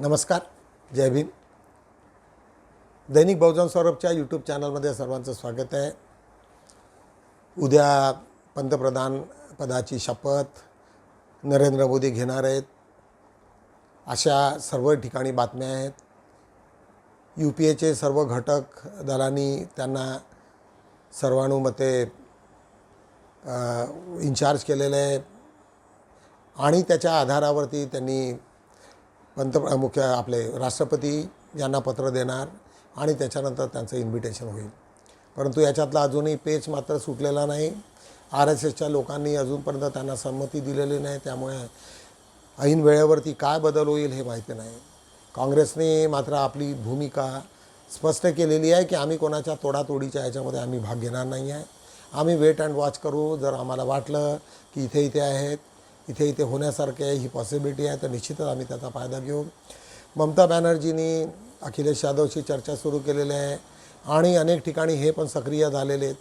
नमस्कार, जय भीम. दैनिक बहुजन सौरभच्या यूट्यूब चॅनलमध्ये सर्वांचं स्वागत आहे. उद्या पंतप्रधान पदाची शपथ नरेंद्र मोदी घेणार आहेत अशा सर्व ठिकाणी बातम्या आहेत. UPAचे सर्व घटक दलांनी त्यांना सर्वानुमते इन्चार्ज केलेले आहे आणि त्याच्या आधारावरती त्यांनी मुख्य आपले राष्ट्रपती यांना पत्र देणार आणि त्याच्यानंतर त्यांचं इन्व्हिटेशन होईल. परंतु याच्यातला अजूनही पेच मात्र सुटलेला नाही. RSSच्या लोकांनी अजूनपर्यंत त्यांना संमती दिलेली नाही. त्यामुळे ऐन वेळेवरती काय बदल होईल हे माहिती नाही. काँग्रेसने मात्र आपली भूमिका स्पष्ट केलेली आहे की आम्ही कोणाच्या तोडातोडीच्या ह्याच्यामध्ये आम्ही भाग घेणार नाही आहे. आम्ही वेट अँड वॉच करू. जर आम्हाला वाटलं की इथे आहेत, इथे होण्यासारखे ही पॉसिबिलिटी आहे तर निश्चितच आम्ही त्याचा फायदा घेऊ. ममता बॅनर्जींनी अखिलेश यादवशी चर्चा सुरू केलेली आहे आणि अनेक ठिकाणी हे पण सक्रिय झालेले आहेत.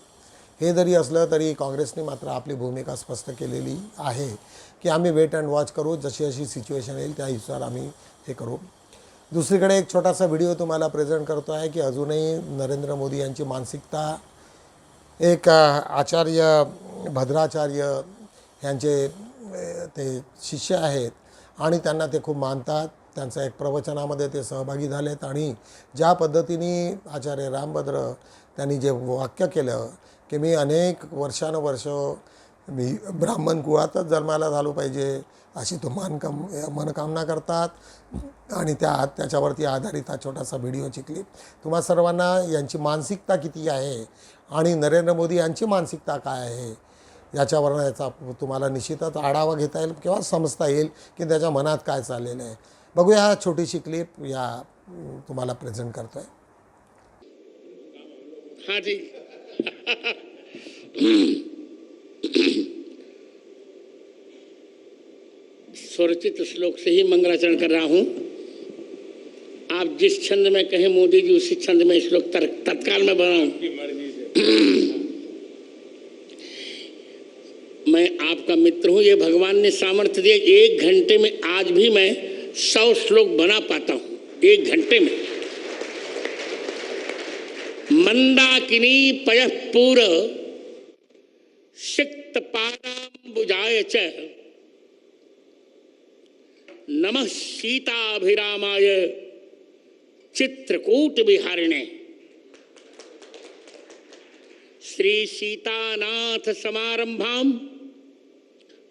हे जरी असलं तरी काँग्रेसने मात्र आपली भूमिका स्पष्ट केलेली आहे की आम्ही वेट अँड वॉच करू. जशी जशी सिच्युएशन येईल त्यानुसार आम्ही हे करू. दुसरीकडे एक छोटासा व्हिडिओ तुम्हाला प्रेझेंट करतो आहे की अजूनही नरेंद्र मोदी यांची मानसिकता एक आचार्य भद्राचार्य यांचे ते शिष्य आहेत आणि त्यांना ते खूप मानतात. त्यांचं एक प्रवचनामध्ये ते सहभागी झालेत आणि ज्या पद्धतीने आचार्य रामभद्र त्यांनी जे वाक्य केलं की मी अनेक वर्षानुवर्ष मी ब्राह्मण कुळातच जन्माला झालो पाहिजे अशी तो मनकामना करतात आणि त्याच्यावरती आधारित हा छोटासा व्हिडिओची क्लिप तुम्हा सर्वांना यांची मानसिकता किती आहे आणि नरेंद्र मोदी यांची मानसिकता काय आहे याच्यावरनं याचा तुम्हाला निश्चितच आढावा घेता येईल किंवा समजता येईल की त्याच्या मनात काय चाललेलं आहे. बघूया हा छोटीशी क्लिप या तुम्हाला प्रेझेंट करतो आहे. हाँ जी. स्वरचित श्लोक से ही मंगलाचरण कर रहा हूँ. आप जिस छंद में कहें मोदी जी उसी छंद में श्लोक तत्काल में बनाऊं. मैं आपका मित्र हूं. ये भगवान ने सामर्थ्य दिया. 1 घंटे में आज भी मैं 100 श्लोक बना पाता हूं. 1 घंटे में. मंदाकिनी पयः पूर सिक्त पादाम्बुजाय च नमः सीताभिरामाय चित्रकूट विहारिणे. श्री सीतानाथ समारंभाम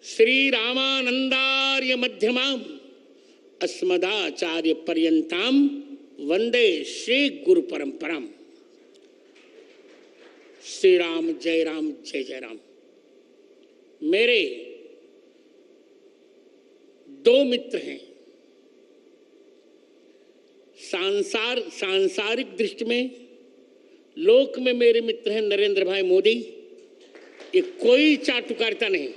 श्री रामानंदार्य मध्यमाम अस्मदाचार्य पर्यंताम वंदे श्री गुरु परंपराम. श्री राम जय राम जय जय राम. मेरे 2 मित्र हैं. सांसारिक दृष्टि में लोक में मेरे मित्र हैं नरेंद्र भाई मोदी. ये कोई चाटुकारिता नहीं.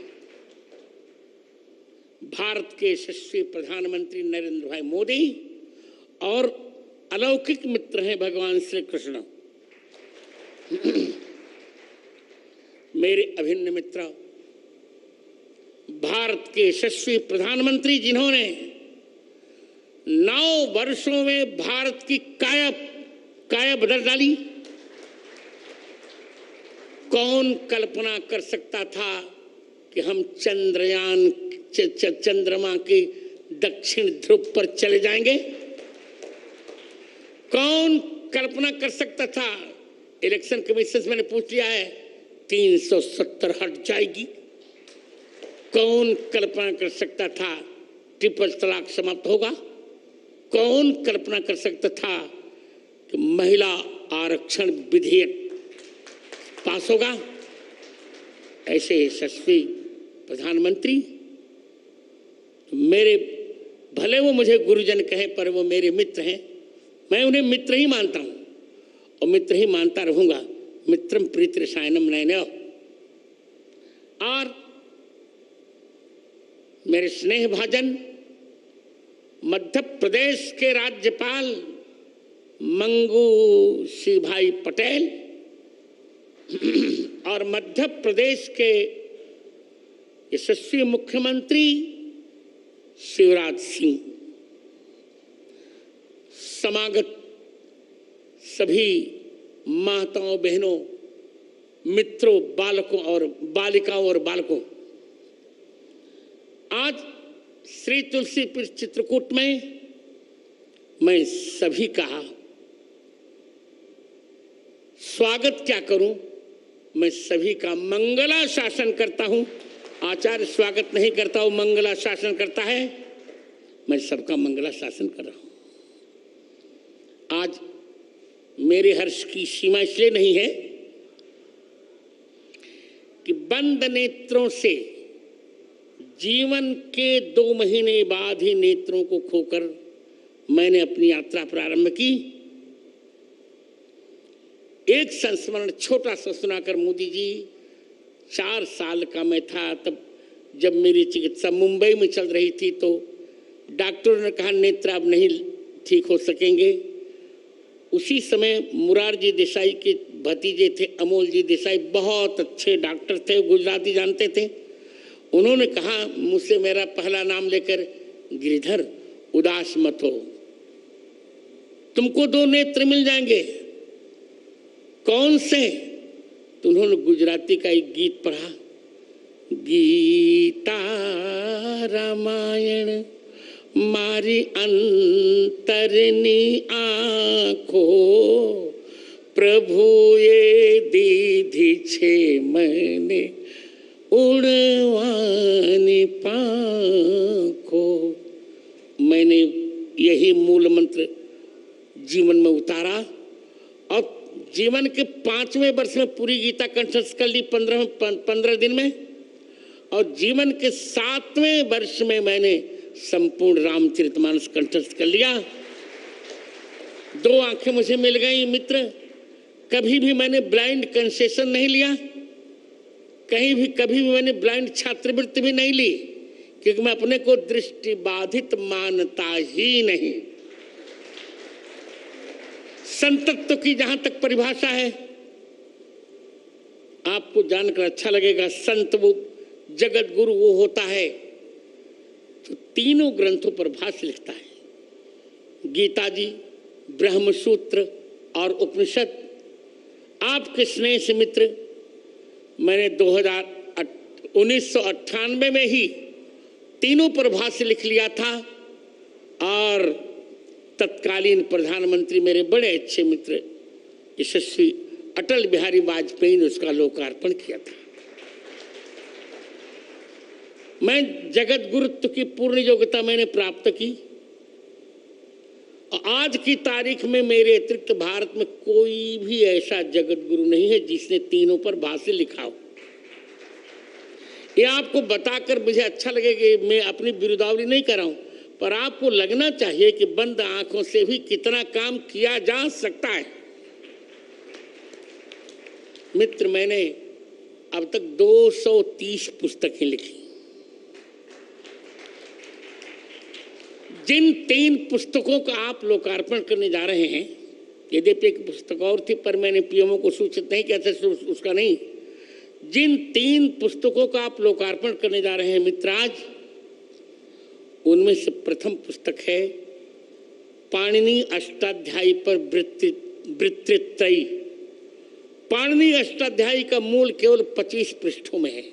भारत के यशस्वी प्रधानमंत्री नरेंद्र भाई मोदी और अलौकिक मित्र हैं भगवान श्री कृष्ण. मेरे अभिन्न मित्र भारत के यशस्वी प्रधानमंत्री जिन्होंने 9 वर्षों में भारत की काया बदल डाली. कौन कल्पना कर सकता था कि हम चंद्रमा के दक्षिण ध्रुव पर चले जाएंगे. कौन कल्पना कर सकता था. इलेक्शन कमीशन से मैंने पूछ लिया है 370 हट जाएगी. कौन कल्पना कर सकता था ट्रिपल तलाक समाप्त होगा. कौन कल्पना कर सकता था कि महिला आरक्षण विधेयक पास होगा. ऐसे यशस्वी प्रधानमंत्री मेरे, भले वो मुझे गुरुजन कहें पर वो मेरे मित्र हैं. मैं उन्हें मित्र ही मानता हूं और मित्र ही मानता रहूंगा. मित्रम प्रीति रसायनम नयनयो. और मेरे स्नेह भाजन मध्य प्रदेश के राज्यपाल मंगू सिंह भाई पटेल और मध्य प्रदेश के यशस्वी मुख्यमंत्री शिवराज सिंह, समागत सभी माताओं, बहनों, मित्रों, बालकों और बालिकाओं और बालकों, आज श्री तुलसीपुर चित्रकूट में मैं सभी का स्वागत क्या करूं, मैं सभी का मंगलाशासन करता हूं। आचार्य स्वागत नहीं करता हूं, मंगलाशासन करता है। मैं सबका मंगलाशासन कर रहा हूं। आज मेरे हर्ष की सीमा इसलिए नहीं है कि बंद नेत्रों से जीवन के 2 महीने बाद ही नेत्रों को खोकर मैंने अपनी यात्रा प्रारंभ की। एक संस्मरण छोटा सा सुनाकर मोदी जी, 4 साल का मैं था तब, जब मेरी चिकित्सा मुंबई में चल रही थी, तो डॉक्टरों ने कहा नेत्र अब नहीं ठीक हो सकेंगे। उसी समय मुरारजी देसाई के भतीजे थे अमोल जी देसाई, बहुत अच्छे डॉक्टर थे, गुजराती जानते थे। उन्होंने कहा मुझसे, मेरा पहला नाम लेकर, गिरिधर उदास मत हो, तुमको 2 नेत्र मिल जाएंगे। कौन से? तो उन्होंने गुजराती का एक गीत पढ़ा, गीता रामायण मारी अंतरनी आँखो, प्रभु ये दीधी छे मैंने उड़वानी पाँखो। मैंने यही मूल मंत्र जीवन में उतारा और जीवन के 5वें वर्ष में पूरी गीता कंठस्थ कर ली 15 दिन में, और जीवन के 7वें वर्ष में मैंने संपूर्ण रामचरितमानस कंठस्थ कर लिया। 2 आंखें मुझे मिल गई मित्र। कभी भी मैंने ब्लाइंड कंसेशन नहीं लिया, कभी भी मैंने ब्लाइंड छात्रवृत्ति भी नहीं ली, क्योंकि मैं अपने को दृष्टि बाधित मानता ही नहीं। संतत्व की जहां तक परिभाषा है, आपको जानकर अच्छा लगेगा। संत वो जगत गुरु वो होता है तो तीनों ग्रंथों पर भाष्य लिखता है, गीता जी, ब्रह्मसूत्र और उपनिषद। आपके स्नेह से मित्र, मैंने 1998 में ही तीनों पर भाष्य लिख लिया था, और तत्कालीन प्रधानमंत्री, मेरे बड़े अच्छे मित्र यशस्वी अटल बिहारी वाजपेयी ने उसका लोकार्पण किया था। मैं जगत गुरुत्व की पूर्ण योग्यता मैंने प्राप्त की, और आज की तारीख में मेरे अतिरिक्त भारत में कोई भी ऐसा जगत गुरु नहीं है जिसने तीनों पर भाष्य लिखा हो। ये आपको बताकर मुझे अच्छा लगेगा कि मैं अपनी बिरुदावली नहीं कर रहा हूं, पर आपको लगना चाहिए कि बंद आंखों से भी कितना काम किया जा सकता है। मित्र, मैंने अब तक 230 पुस्तकें लिखी। जिन 3 पुस्तकों का आप लोकार्पण करने जा रहे हैं, यद्यपि एक पुस्तक और थी पर मैंने पीएमओ को सूचित नहीं किया था, उसका नहीं। जिन 3 पुस्तकों का आप लोकार्पण करने जा रहे हैं मित्र आज, उनमें से प्रथम पुस्तक है पाणिनि अष्टाध्यायी पर वृत्तित्रयी। पाणिनि अष्टाध्यायी का मूल केवल 25 पृष्ठों में है।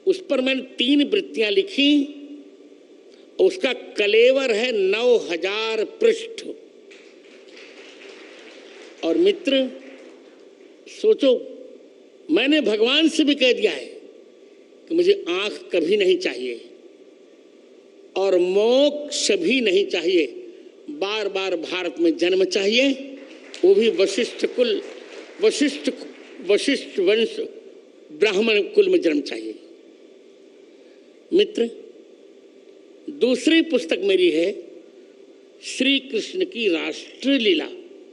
उस पर मैंने 3 वृत्तियां लिखी, उसका कलेवर है 9000 पृष्ठ। और मित्र सोचो, मैंने भगवान से भी कह दिया है कि मुझे आंख कभी नहीं चाहिए और मोक्ष भी नहीं चाहिए, बार बार भारत में जन्म चाहिए, वो भी वशिष्ठ वंश ब्राह्मण कुल में जन्म चाहिए। मित्र, दूसरी पुस्तक मेरी है श्री कृष्ण की राष्ट्रलीला।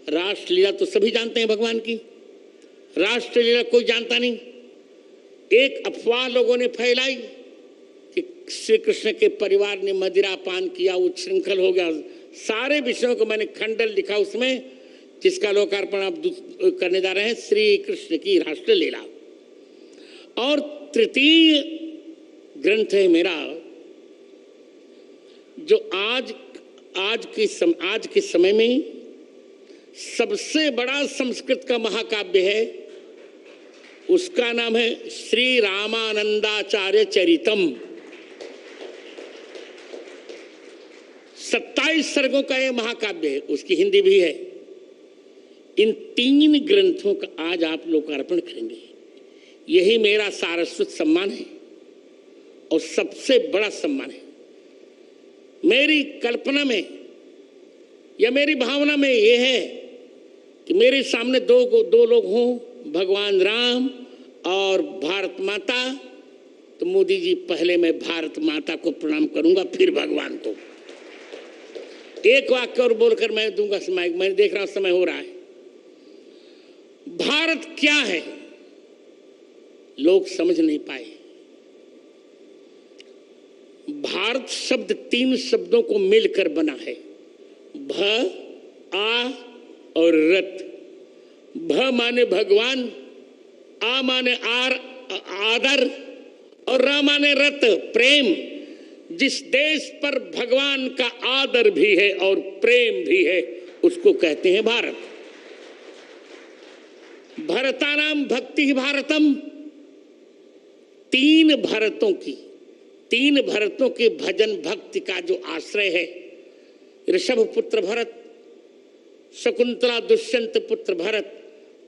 राष्ट्रलीला तो सभी जानते हैं भगवान की, राष्ट्रलीला कोई जानता नहीं। एक अफवाह लोगों ने फैलाई कि श्री कृष्ण के परिवार ने मदिरा पान किया, उच्छृंखल हो गया। सारे विषयों को मैंने खंडन लिखा उसमें, जिसका लोकार्पण आप करने जा रहे हैं, श्री कृष्ण की राष्ट्रलीला। और तृतीय ग्रंथ है मेरा, जो आज आज के समय में सबसे बड़ा संस्कृत का महाकाव्य है, उसका नाम है श्री रामानंदाचार्य चरितम। 27 सर्गों का यह महाकाव्य है, उसकी हिंदी भी है। इन 3 ग्रंथों का आज आप लोकार्पण करेंगे। यही मेरा सारस्वत सम्मान है और सबसे बड़ा सम्मान है। मेरी कल्पना में या मेरी भावना में यह है कि मेरे सामने दो लोग हों, भगवान राम और भारत माता। तो मोदी जी, पहले मैं भारत माता को प्रणाम करूंगा, फिर भगवान को। एक वाक्य और बोलकर मैं दूंगा समय। मैं देख रहा हूं समय हो रहा है। भारत क्या है लोग समझ नहीं पाए। भारत शब्द 3 शब्दों को मिलकर बना है, भ, आ और रत। भ माने भगवान, आ माने आदर और र माने रत, प्रेम। जिस देश पर भगवान का आदर भी है और प्रेम भी है, उसको कहते हैं भारत। भरतानाम भक्ति ही भारतम। 3 भरतों के भजन भक्ति का जो आश्रय है, ऋषभ पुत्र भरत, शकुंतला दुष्यंत पुत्र भरत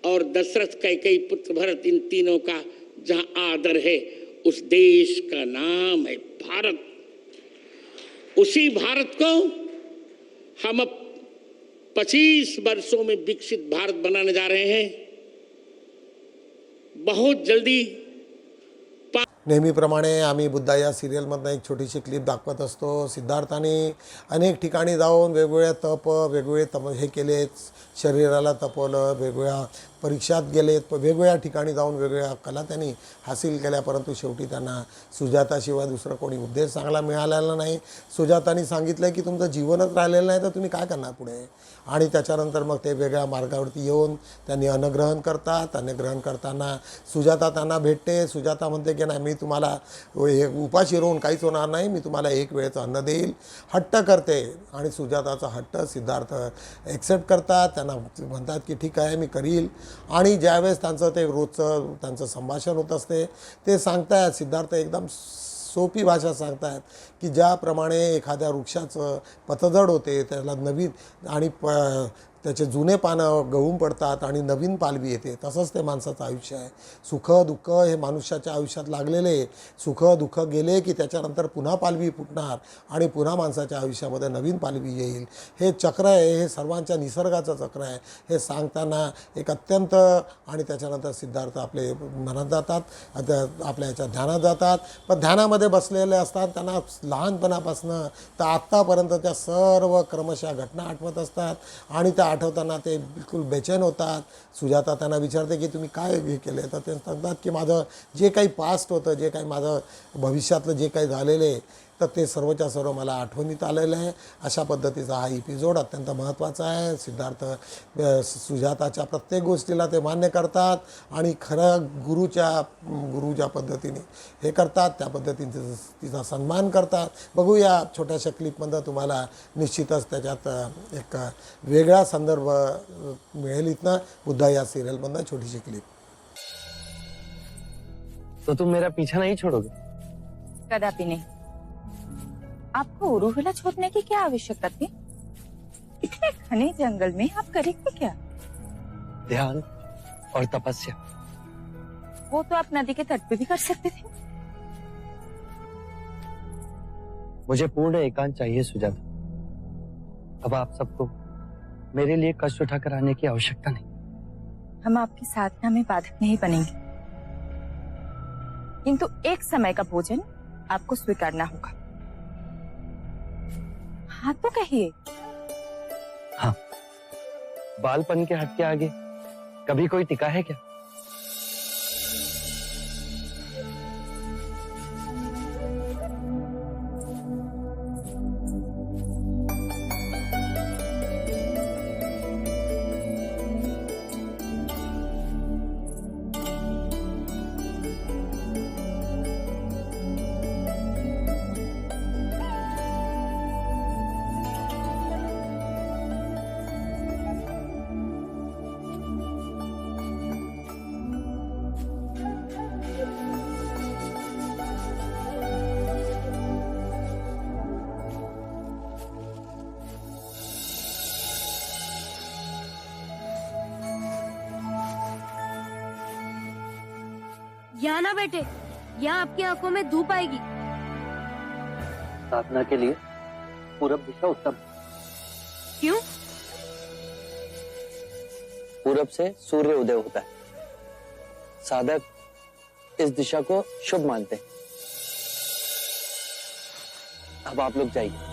और दशरथ कैकेयी पुत्र भरत, इन तीनों का जहां आदर है, उस देश का नाम है भारत। उसी भारत को हम अब 25 वर्षों में विकसित भारत बनाने जा रहे हैं। बहुत जल्दी नेहमीप्रमाणे आम्ही बुद्धा या सिरियलमधनं एक छोटीशी क्लिप दाखवत असतो। सिद्धार्थाने अनेक ठिकाणी जाऊन वेगवेगळे हे केलेत, शरीराला तपवलं, वेगवेगळ्या परीक्षात गेलेत, वेगवेगळ्या ठिकाणी जाऊन वेगवेगळ्या कला त्यांनी हासिल केल्या, परंतु शेवटी त्यांना सुजाताशिवाय दुसरा कोणी उद्देश चांगला मिळालेला नाही। सुजाताने सांगितलं की तुमचं जीवनच राहिलेलं नाही तर तुम्ही काय करणार पुढे। आणि त्याच्यानंतर मग ते वेगळ्या मार्गावरती येऊन त्यांनी अन्नग्रहण करतात। अन्नग्रहण करताना सुजाता त्यांना भेटते। सुजाता म्हणते की नाही, मी तुम्हाला हे उपाशी राहून काहीच होणार नाही, मी तुम्हाला एक वेळेचं अन्न देईल। हट्ट करते आणि सुजाताचा हट्ट सिद्धार्थ ॲक्सेप्ट करतात। त्यांना म्हणतात की ठीक आहे, मी करील। आणि ज्यावेळेस त्यांचं ते रोजचं त्यांचं संभाषण होत असते, ते सांगतायत, सिद्धार्थ एकदम सोपी भाषा सांगतायत की ज्याप्रमाणे एखाद्या वृक्षाचं पतझड होते, त्याला नवीन आणि त्याचे जुने पानं गळून पडतात आणि नवीन पालवी येते, तसंच ते माणसाचं आयुष्य आहे। सुख दुःख हे मनुष्याच्या आयुष्यात लागलेले, सुख दुःख गेले की त्याच्यानंतर पुन्हा पालवी फुटणार आणि पुन्हा माणसाच्या आयुष्यामध्ये नवीन पालवी येईल। हे चक्र आहे, हे सर्वांच्या निसर्गाचं चक्र आहे। हे सांगताना एक अत्यंत, आणि त्याच्यानंतर सिद्धार्थ आपले मनात जातात, आपल्या ह्याच्या ध्यानात जातात। पण ध्यानामध्ये बसलेले असतात, त्यांना लहानपणापासनं तर आत्तापर्यंतच्या सर्व क्रमशः घटना आठवत असतात आणि त्या आठवताना ते बिलकुल बेचैन होतात। सुजाता त्यांना विचारते की तुम्ही काय हे केले, तर ते सांगतात की माझं जे काही पास्ट होतं, जे काही माझं भविष्यातलं जे काही झालेलं आहे, तर ते सर्वच्या सर्व मला आठवणीत आलेलं आहे। अशा पद्धतीचा हा एपिसोड अत्यंत महत्त्वाचा आहे। सिद्धार्थ सुजाताच्या प्रत्येक गोष्टीला ते मान्य करतात आणि खरं गुरुच्या पद्धतीने हे करतात, त्या पद्धतीने तिचा सन्मान करतात। बघूया छोट्याशा क्लिपमध्ये, तुम्हाला निश्चितच त्याच्यात एक वेगळा संदर्भ मिळेल। इथनं बुद्धा या सिरियलमधनं छोटीशी क्लिप। तो तुम मेरा पीछा नहीं छोड़ोगे? कदापि नहीं। आपको उरूहला छोड़ने की क्या आवश्यकता थी? इतने घने जंगल में आप करेंगे क्या? ध्यान और तपस्या। वो तो आप नदी के तट पे भी कर सकते थे। मुझे पूर्ण एकांत चाहिए सुजाता। अब आप सबको मेरे लिए कष्ट उठाकर आने की आवश्यकता नहीं। हम आपकी साधना में बाधक नहीं बनेंगे, किंतु एक समय का भोजन आपको स्वीकारना होगा। हाँ तो कहिए। हाँ, बालपन के हट के आगे कभी कोई टिका है क्या? ना बेटे, यहाँ आपकी आंखों में धूप आएगी। साधना के लिए पूरब दिशा उत्तम। क्यों? पूरब से सूर्य उदय होता है। साधक इस दिशा को शुभ मानते हैं। अब आप लोग जाइए।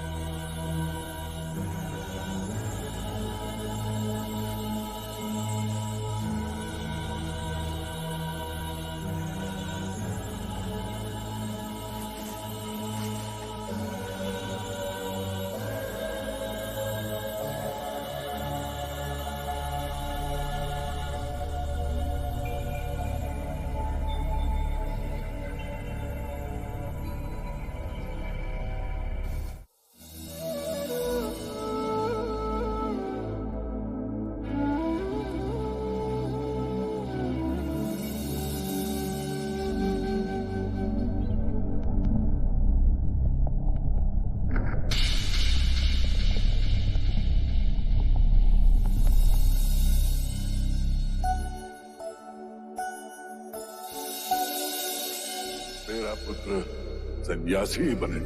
मेरा पुत्र सन्यासी ही बने।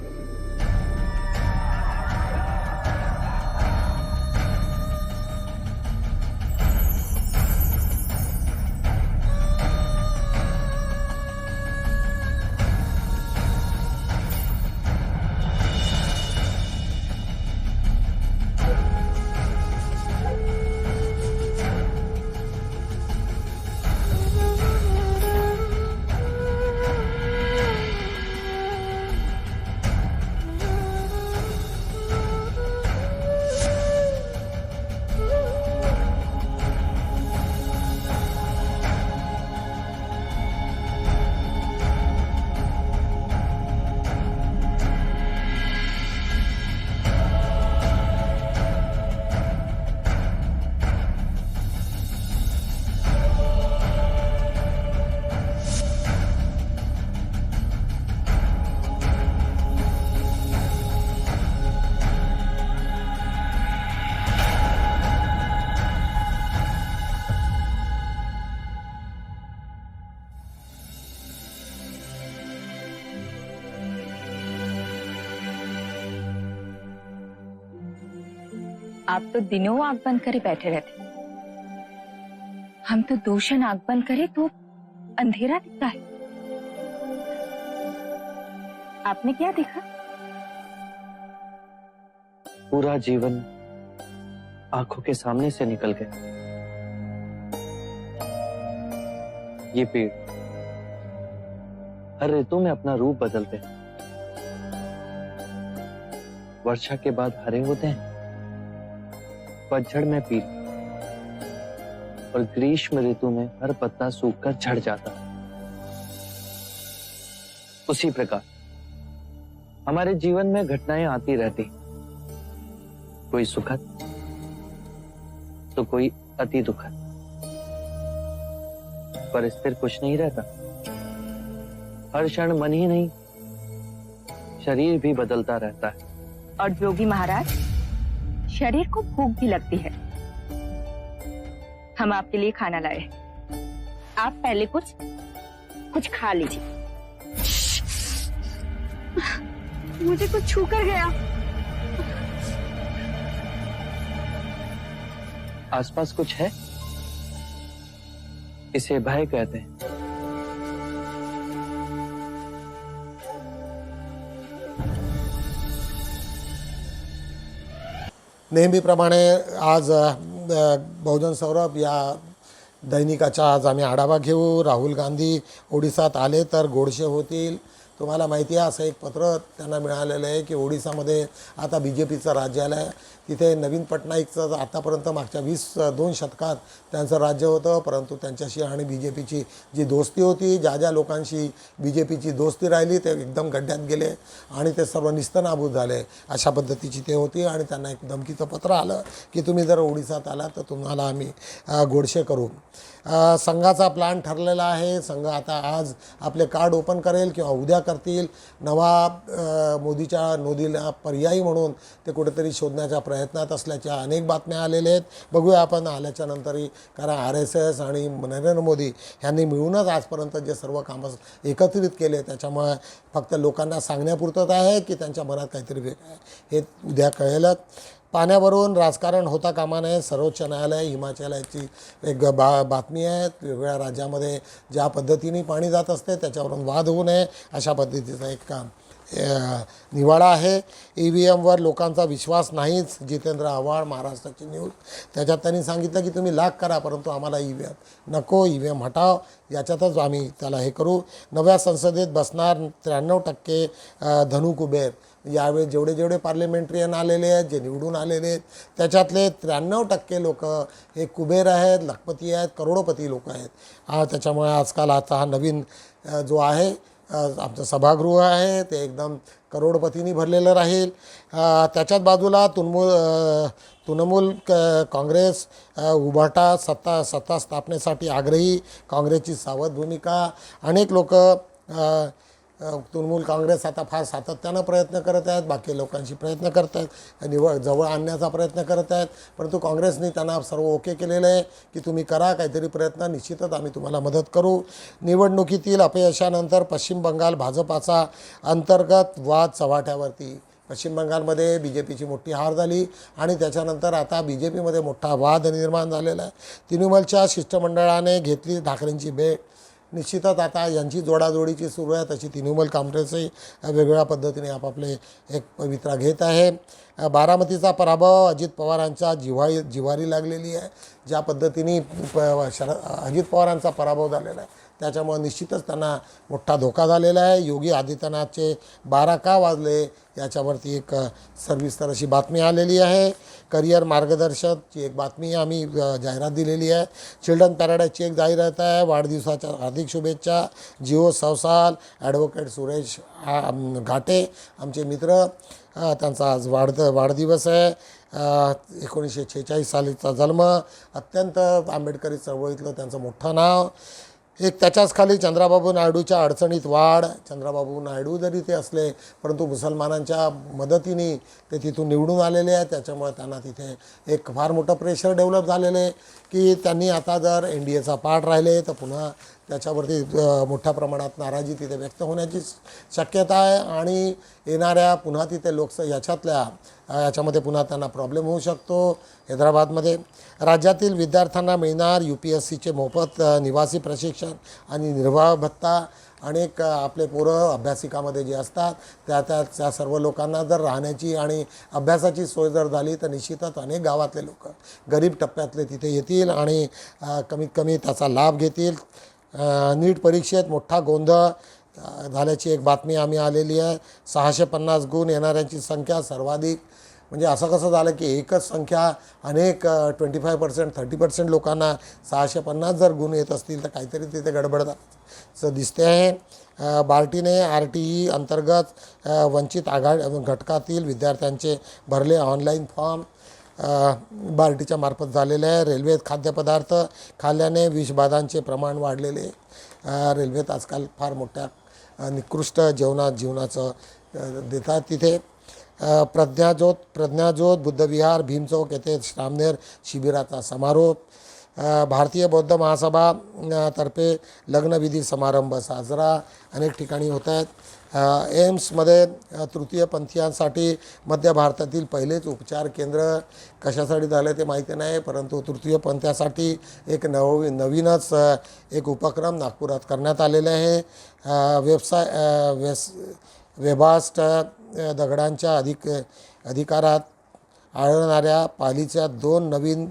आप तो दिनों आग बंद करे बैठे रहते, हम तो दोषण आग बंद करे तो अंधेरा दिखता है। आपने क्या देखा? पूरा जीवन आंखों के सामने से निकल गया। ये पेड़ हर ऋतु में अपना रूप बदलते हैं। वर्षा के बाद हरे होते हैं, पतझड़ में पीले, और ग्रीष्म ऋतु में हर पत्ता सूखकर झड़ जाता है। उसी प्रकार हमारे जीवन में घटनाएं आती रहती, कोई सुखद तो कोई अति दुखद, पर स्थिर कुछ नहीं रहता। हर क्षण मन ही नहीं, शरीर भी बदलता रहता है। और जोगी महाराज, शरीर को भूख भी लगती है। हम आपके लिए खाना लाए, आप पहले कुछ खा लीजिए। मुझे कुछ छू कर गया। आसपास कुछ है, इसे भय कहते हैं। नेहमीप्रमाणे आज बहुजन सौरभ या दैनिकाचा आज आम्ही आढावा घेऊ। राहुल गांधी ओडिसात आले तर गोडसे होतील। तुम्हाला माहिती आहे असं एक पत्र त्यांना मिळालेलं आहे की ओडिसामध्ये आता BJPचं राज्य आलं आहे। तिथे नवीन पटनाईकचं आतापर्यंत मागच्या 2 शतकात त्यांचं राज्य होतं, परंतु त्यांच्याशी आणि BJPची जी दोस्ती होती, ज्या ज्या लोकांशी BJPची दोस्ती राहिली ते एकदम गड्ड्यात गेले आणि ते सर्व निस्तनाबूत झाले। अशा पद्धतीची ते होती आणि त्यांना एक धमकीचं पत्र आलं की तुम्ही जर ओडिसात आला तर तुम्हाला आम्ही गोडसे करू। संघाचा प्लॅन ठरलेला आहे। संघ आता आज आपले कार्ड ओपन करेल किंवा उद्या करतील. मोदीला पर्यायी म्हणून ते कुठेतरी शोधण्याच्या प्रयत्नात असल्याच्या अनेक बातम्या आलेल्या आहेत. बघूया आपण आल्याच्या नंतरही, कारण RSS आणि नरेंद्र मोदी यांनी मिळूनच आजपर्यंत जे सर्व कामं एकत्रित केले त्याच्यामुळे फक्त लोकांना सांगण्यापुरतंच आहे की त्यांच्या मनात काहीतरी वेगळं आहे हे उद्या कळेलच. पाण्यावरून राजकारण होता कामा नये. सर्वोच्च न्यायालय हिमाचलाची एक बातमी आहे. वेगवेगळ्या राज्यामध्ये ज्या पद्धतीने पाणी जात असते त्याच्यावरून वाद होऊ नये अशा पद्धतीचा एक निवाडा आहे. EVMवर लोकांचा विश्वास नाहीच. जितेंद्र आव्हाड महाराष्ट्राची न्यूज, त्याच्यात त्यांनी सांगितलं की तुम्ही लाख करा परंतु आम्हाला EVM नको, EVM हटाव, याच्यातच आम्ही त्याला हे करू. नव्या संसदेत बसणार 93% धनु कुबेर. यावेळी जेवढे पार्लमेंट्रियन आलेले आहेत, जे निवडून आलेले आहेत त्याच्यातले 93% लोक हे कुबेर आहेत, लखपती आहेत, करोडोपती लोक आहेत. त्याच्यामुळे आजकाल आता हा नवीन जो आहे आमचं सभागृह आहे ते एकदम करोडपतींनी भरलेलं राहील. त्याच्याच बाजूला तृणमूल काँग्रेस उभाटा सत्ता स्थापनेसाठी आग्रही, काँग्रेसची सावध भूमिका. अनेक लोक तृणमूल काँग्रेस आता फार सातत्यानं प्रयत्न करत आहेत, बाकी लोकांशी प्रयत्न करत आहेत, जवळ आणण्याचा प्रयत्न करत आहेत, परंतु काँग्रेसने त्यांना सर्व ओके केलेलं आहे की तुम्ही करा काहीतरी प्रयत्न, निश्चितच आम्ही तुम्हाला मदत करू. निवडणुकीतील अपयशानंतर पश्चिम बंगाल भाजपाचा अंतर्गत वाद चव्हाट्यावरती. पश्चिम बंगालमध्ये BJPची मोठी हार झाली आणि त्याच्यानंतर आता BJPमध्ये मोठा वाद निर्माण झालेला आहे. तृणमूलच्या शिष्टमंडळाने घेतली ठाकरेंची भेट. निश्चितच आता यांची जोडाजोडीची सुरू आहे, तशी तृणमूल काँग्रेसही वेगवेगळ्या पद्धतीने आपापले एक पवित्रा घेत आहे. बारामतीचा पराभव अजित पवारांच्या जिव्हारी लागलेली आहे. ज्या पद्धतीने अजित पवारांचा पराभव झालेला आहे त्याच्यामुळे निश्चितच त्यांना मोठा धोका झालेला आहे. योगी आदित्यनाथचे 12 का वाजले याच्यावरती एक सविस्तर अशी बातमी आलेली आहे. करिअर मार्गदर्शकची एक बातमी आम्ही जाहिरात दिलेली आहे. चिल्ड्रन पॅराडाईजची एक जाहिरात आहे. वाढदिवसाच्या हार्दिक शुभेच्छा. जिओ सवसाल, ॲडव्होकेट सुरेश घाटे आमचे मित्र, त्यांचा आज वाढदिवस आहे. 1946 सालीचा जन्म. अत्यंत आंबेडकरी चळवळीतलं त्यांचं मोठं नाव. एक त्याच्याच खाली चंद्राबाबू नायडूच्या अडचणीत वाढ. चंद्राबाबू नायडू जरी ते असले परंतु मुसलमानांच्या मदतीने ते तिथून निवडून आलेले आहेत, त्याच्यामुळे त्यांना तिथे एक फार मोठं प्रेशर डेव्हलप झालेलं आहे की त्यांनी आता जर NDAचा पार्ट राहिले तर पुन्हा त्याच्यावरती मोठ्या प्रमाणात नाराजी तिथे व्यक्त होण्याची शक्यता आहे आणि येणाऱ्या पुन्हा तिथे याच्यामध्ये पुन्हा त्यांना प्रॉब्लेम होऊ शकतो. हैदराबादमध्ये राज्यातील विद्यार्थ्यांना मिळणार UPSCचे मोफत निवासी प्रशिक्षण आणि निर्वाह भत्ता. अनेक आपले पोरं अभ्यासिकामध्ये जे असतात त्या सर्व लोकांना जर राहण्याची आणि अभ्यासाची सोय जर झाली तर निश्चितच अनेक गावातले लोक गरीब टप्प्यातले तिथे येतील आणि कमीत कमी त्याचा लाभ घेतील. नीट परीक्षेत मोठा गोंधळ झाल्याची एक बातमी आम्ही आलेली आहे. 650 गुण येणाऱ्यांची संख्या सर्वाधिक. म्हणजे असं कसं झालं की एकच संख्या अनेक 25% 30% लोकांना 650 जर गुण येत असतील तर काहीतरी तिथे गडबडचं दिसते आहे. बार्टीने RTE अंतर्गत वंचित घटकातील विद्यार्थ्यांचे भरले ऑनलाईन फॉर्म. बार्टीच्या मार्फत झालेले आहे. रेल्वेत खाद्यपदार्थ खाल्ल्याने विषबाधांचे प्रमाण वाढलेले. रेल्वेत आजकाल फार मोठ्या निकृष्ट जीवनाचं देतात तिथे. प्रज्ञाज्योत बुद्धविहार भीमचौक येथे श्रामनेर शिबिराचा समारोप. भारतीय बौद्ध महासभा तर्फे लग्नविधी समारंभ साजरा अनेक ठिकाणी होत आहेत. एम्समध्ये तृतीयपंथीयांसाठी मध्य भारतातील पहिलेच उपचार केंद्र. कशासाठी झालं ते माहिती नाही, परंतु तृतीयपंथीयासाठी एक नवीनच एक उपक्रम नागपुरात करण्यात आलेले आहे. वेबास्ट दगडांच्या अधिकारात आढळणाऱ्या पालीच्या 2 नवीन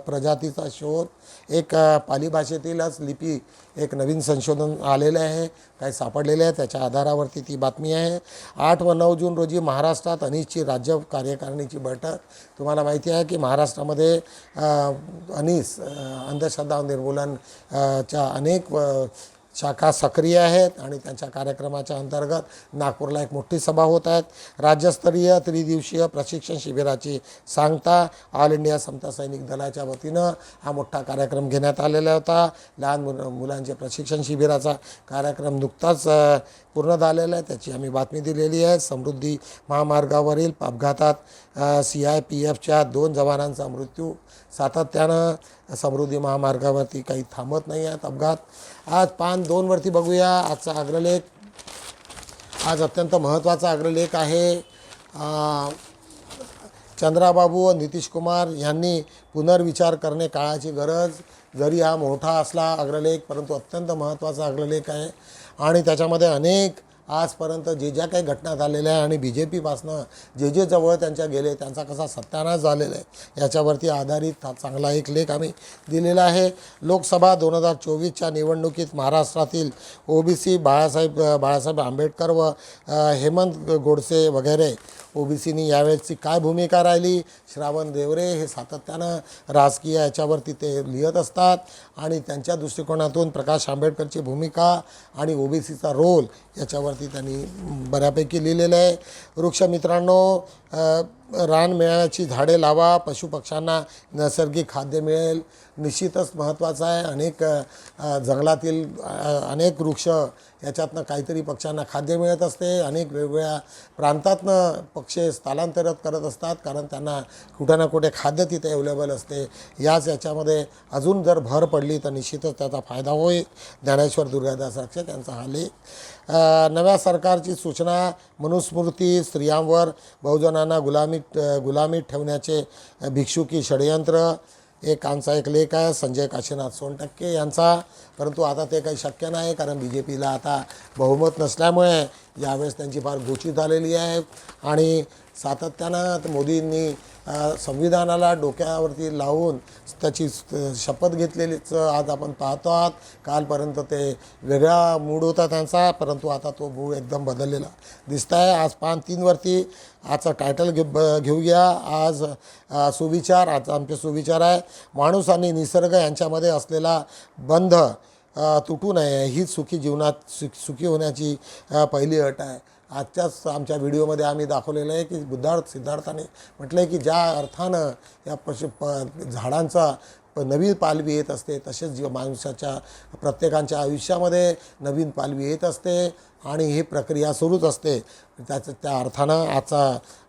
प्रजातीचा शोध. एक पाली भाषेतीलच लिपी एक नवीन संशोधन आलेलं आहे, काही सापडलेले आहे, त्याच्या आधारावरती ती बातमी आहे. 8 व 9 जून रोजी महाराष्ट्रात अनीसची राज्य कार्यकारिणीची बैठक. तुम्हाला माहिती आहे की महाराष्ट्रामध्ये अंधश्रद्धा निर्मूलन च्या अनेक शाखा सक्रिय आहेत आणि त्यांच्या कार्यक्रमाच्या अंतर्गत नागपूरला एक मोठी सभा होत आहेत। राज्यस्तरीय त्रिदिवसीय प्रशिक्षण शिबिराची सांगता ऑल इंडिया समता सैनिक दलाच्या वतीनं हा मोठा कार्यक्रम घेण्यात आलेला होता। लहान मुलांचे प्रशिक्षण शिबिराचा कार्यक्रम नुकताच पूर्ण झालेला आहे, त्याची आम्ही बातमी दिलेली आहे। समृद्धी महामार्गावरील अपघातात CIPFच्या 2 जवानांचा मृत्यू। सातत्यानं समृद्धी महामार्गावरती काही थांबत नाही आहेत अपघात। आज पान 2 वरती बघूया आजचा अग्रलेख। आज अत्यंत महत्त्वाचा अग्रलेख आहे। चंद्राबाबू व नितीश कुमार यांनी पुनर्विचार करणे काळाची गरज। जरी हा मोठा असला अग्रलेख परंतु अत्यंत महत्त्वाचा अग्रलेख आहे आणि त्याच्यामध्ये अनेक आजपर्यंत ज्या काही घटना झालेल्या आहे आणि BJPपासनं जे जवळ त्यांच्या गेले त्यांचा कसा सत्यानाश झालेला आहे याच्यावरती आधारित हा चांगला एक लेख आम्ही दिलेला आहे। लोकसभा 2024च्या निवडणुकीत महाराष्ट्रातील OBC बाळासाहेब आंबेडकर व हेमंत गोडसे वगैरे OBCनी यावेळेची काय भूमिका राहिली। श्रावण देवरे हे सातत्यानं राजकीय याच्यावरती ते लिहित असतात आणि त्यांच्या दृष्टिकोनातून प्रकाश आंबेडकरची भूमिका आणि OBCचा रोल याच्यावरती त्यांनी बऱ्यापैकी लिहिलेलं आहे। वृक्षमित्रांनो, रानमेळ्याची झाडे लावा, पशुपक्ष्यांना नैसर्गिक खाद्य मिळेल, निश्चितच महत्त्वाचं आहे। अनेक जंगलातील अनेक वृक्ष याच्यातनं काहीतरी पक्ष्यांना खाद्य मिळत असते। अनेक वेगवेगळ्या प्रांतातनं पक्षी स्थलांतरित करत असतात कारण त्यांना कुठे ना कुठे खाद्य तिथे अवेलेबल असते। याच्यामध्ये अजून जर भर पडली तर निश्चितच त्याचा फायदा होईल। ज्ञानेश्वर दुर्गादास रक्षक यांचा हा लेख। नव्या सरकारची सूचना, मनुस्मृती, स्त्रियांवर बहुजनांना गुलामीत ठेवण्याचे भिक्षुकी षडयंत्र एक आमचा एक लेख आहे संजय काशीनाथ सोनटक्के यांचा। परंतु आता ते काही शक्य नाही कारण BJPला आता बहुमत नसल्यामुळे यावेळेस त्यांची फार गोची झालेली आहे आणि सातत्यानं मोदींनी संविधानाला डोक्यावरती लावून त्याची शपथ घेतलेलीच आज आपण पाहतो आहात। कालपर्यंत ते वेगळा मूड होता त्यांचा परंतु आता तो मूड एकदम बदललेला दिसत आहे। आज पान 3 वरती आजचा टायटल घेऊया। आज सुविचार, आज आमचे सुविचार आहे माणूस आणि निसर्ग यांच्यामध्ये असलेला बंध तुटू नये हीच सुखी जीवनात सुखी होण्याची पहिली अट आहे। आजच्याच आमच्या व्हिडिओमध्ये आम्ही दाखवलेलं आहे की सिद्धार्थाने म्हटलं आहे की ज्या अर्थानं या झाडांचा नवीन पालवी येत असते तसेच माणसाच्या प्रत्येकाच्या आयुष्यामध्ये नवीन पालवी येत असते आणि ही प्रक्रिया सुरूच असते। त्या अर्थानं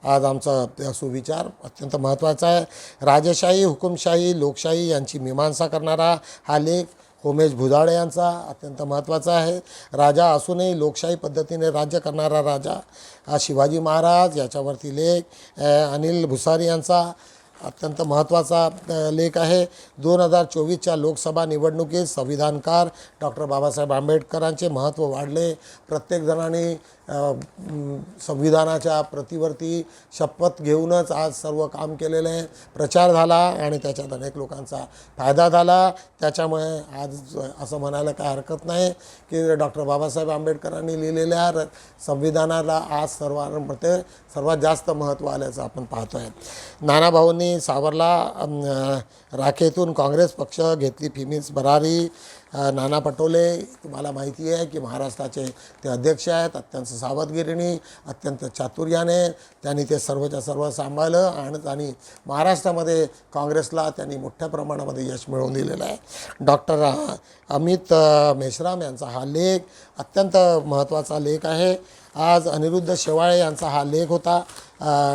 आज आमचा सुविचार अत्यंत महत्त्वाचा आहे। राजेशाही, हुकुमशाही, लोकशाही यांची मीमांसा करणारा हा लेख उमेश भुजाडे यांचा अत्यंत महत्त्वाचा आहे। राजा असूनही लोकशाही पद्धतीने राज्य करणारा राजा हा शिवाजी महाराज याच्यावरती लेख अनिल भुसारी यांचा अत्यंत महत्त्वाचा लेख आहे। 2024च्या लोकसभा निवडणुकीत संविधानकार डॉक्टर बाबासाहेब आंबेडकरांचे महत्त्व वाढले। प्रत्येक जणांनी संविधानाच्या प्रतिवरती शपथ घेऊनच आज सर्व काम केलेलं आहे। प्रचार झाला आणि त्याच्यात अनेक लोकांचा फायदा झाला। त्याच्यामुळे आज असं म्हणायला काय हरकत नाही की डॉक्टर बाबासाहेब आंबेडकरांनी लिहिलेल्या संविधानाला आज सर्वांमध्ये सर्वात जास्त महत्त्व आल्याचं आपण पाहतो आहे। नानाभाऊंनी सावरला राखेतून काँग्रेस पक्ष घेतली फिमीस भरारी। नाना पटोले तुम्हाला माहिती आहे की महाराष्ट्राचे ते अध्यक्ष आहेत। अत्यंत सावधगिरीने अत्यंत चातुर्याने त्यांनी ते सर्वच्या सर्व सांभाळलं आणि महाराष्ट्रामध्ये काँग्रेसला त्यांनी मोठ्या प्रमाणामध्ये यश मिळवून दिलेलं आहे। डॉक्टर अमित मेश्राम यांचा हा लेख अत्यंत महत्त्वाचा लेख आहे। आज अनिरुद्ध शेवाळे यांचा हा लेख होता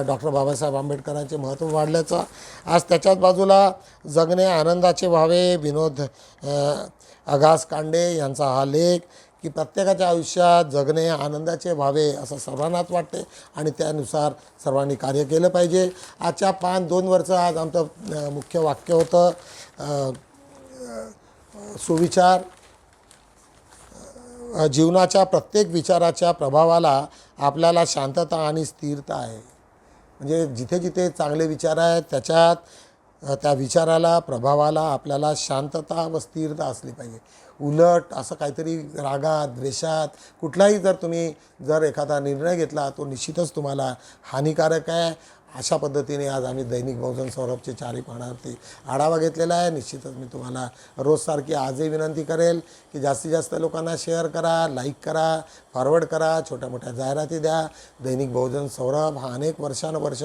डॉक्टर बाबासाहेब आंबेडकरांचे महत्त्व वाढल्याचा। आज त्याच्याच बाजूला जगणे आनंदाचे व्हावे विनोद आगास कांडे यांचा हा लेख की प्रत्येकाच्या आयुष्यात जगणे आनंदाचे व्हावे असं सर्वांनाच वाटते आणि त्यानुसार सर्वांनी कार्य केलं पाहिजे। आजच्या पान 2 वरचं आज आमचं मुख्य वाक्य होतं सुविचार, जीवनाच्या प्रत्येक विचाराच्या प्रभावाला आपल्याला शांतता आणि स्थिरता आहे। म्हणजे जिथे जिथे चांगले विचार आहेत त्याच्यात त्या विचाराला प्रभावाला आपल्याला शांतता व स्थिरता असली पाहिजे। उलट असं काहीतरी रागात द्वेषात कुठलाही जर तुम्ही एखादा निर्णय घेतला तो निश्चितच तुम्हाला हानिकारक आहे अशा पद्धतीने आज आम्ही दैनिक बहुजन सौरभचे चारही पानावरती आढावा घेतलेला आहे. निश्चितच मी तुम्हाला रोजसारखी आजही विनंती करेल की जास्तीत जास्त लोकांना शेअर करा, लाईक करा, फॉरवर्ड करा, छोट्या मोठ्या जाहिराती द्या. दैनिक बहुजन सौरभ हा अनेक वर्षानुवर्ष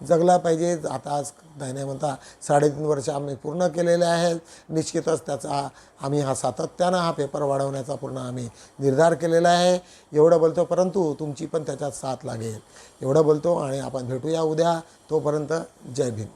जगला पाहिजे. आता आज नाही म्हणता 3.5 वर्ष आम्ही पूर्ण केलेले आहेत. निश्चितच त्याचा आम्ही सातत्यानं हा पेपर वाढवण्याचा पूर्ण आम्ही निर्धार केलेला आहे. एवढं बोलतो, परंतु तुमची पण त्याच्यात साथ लागेल एवढं बोलतो आणि आपण भेटूया उद्या. तोपर्यंत जय भीम.